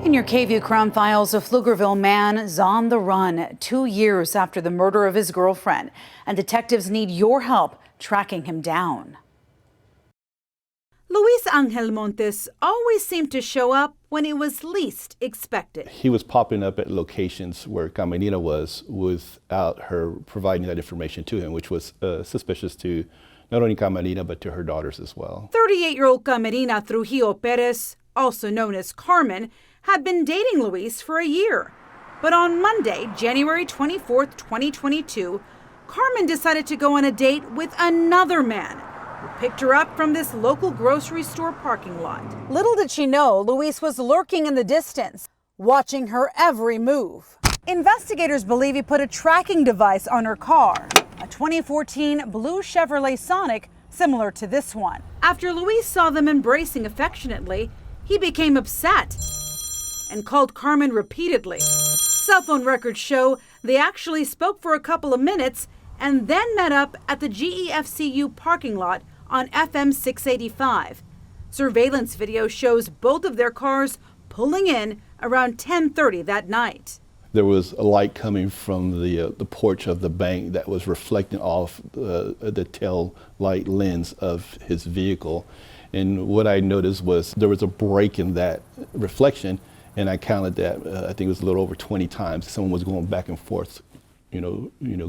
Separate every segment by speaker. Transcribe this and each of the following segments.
Speaker 1: In your KVUE crime files, a Pflugerville man is on the run 2 years after the murder of his girlfriend, and detectives need your help tracking him down.
Speaker 2: Luis Angel Montes always seemed to show up when it was least expected.
Speaker 3: He was popping up at locations where Camerina was without her providing that information to him, which was suspicious to not only Camerina but to her daughters as well.
Speaker 2: 38-year-old Camerina Trujillo Perez, also known as Carmen, had been dating Luis for a year. But on Monday, January 24th, 2022, Carmen decided to go on a date with another man who picked her up from this local grocery store parking lot. Little did she know Luis was lurking in the distance, watching her every move. Investigators believe he put a tracking device on her car, a 2014 blue Chevrolet Sonic similar to this one. After Luis saw them embracing affectionately, he became upset and called Carmen repeatedly. Cell phone records show they actually spoke for a couple of minutes and then met up at the GEFCU parking lot on FM 685. Surveillance video shows both of their cars pulling in around 10:30 that night.
Speaker 3: There was a light coming from the porch of the bank that was reflecting off the tail light lens of his vehicle. And what I noticed was there was a break in that reflection, and I counted that, I think it was a little over 20 times. Someone was going back and forth,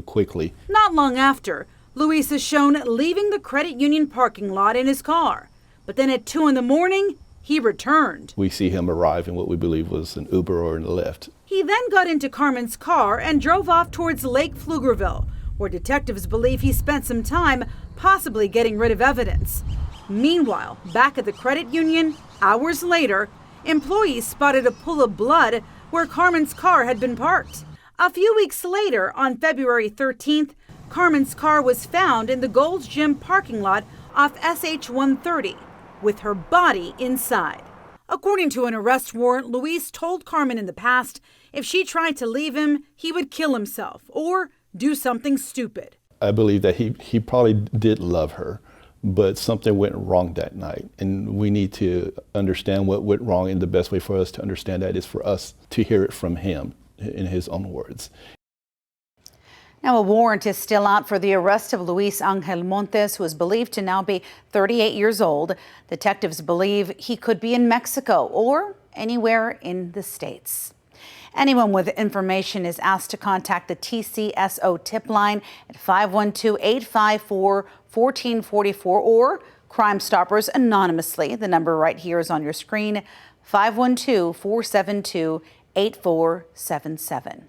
Speaker 3: quickly.
Speaker 2: Not long after, Luis is shown leaving the credit union parking lot in his car. But then at 2 a.m, he returned.
Speaker 3: We see him arrive in what we believe was an Uber or a Lyft.
Speaker 2: He then got into Carmen's car and drove off towards Lake Pflugerville, where detectives believe he spent some time possibly getting rid of evidence. Meanwhile, back at the credit union, hours later, employees spotted a pool of blood where Carmen's car had been parked. A few weeks later, on February 13th, Carmen's car was found in the Gold's Gym parking lot off SH 130, with her body inside. According to an arrest warrant, Luis told Carmen in the past if she tried to leave him, he would kill himself or do something stupid.
Speaker 3: I believe that he probably did love her, but something went wrong that night. And we need to understand what went wrong, and the best way for us to understand that is for us to hear it from him in his own words.
Speaker 1: Now, a warrant is still out for the arrest of Luis Angel Montes, who is believed to now be 38 years old. Detectives believe he could be in Mexico or anywhere in the States. Anyone with information is asked to contact the TCSO tip line at 512-854-1444 or Crime Stoppers anonymously. The number right here is on your screen, 512-472-8477.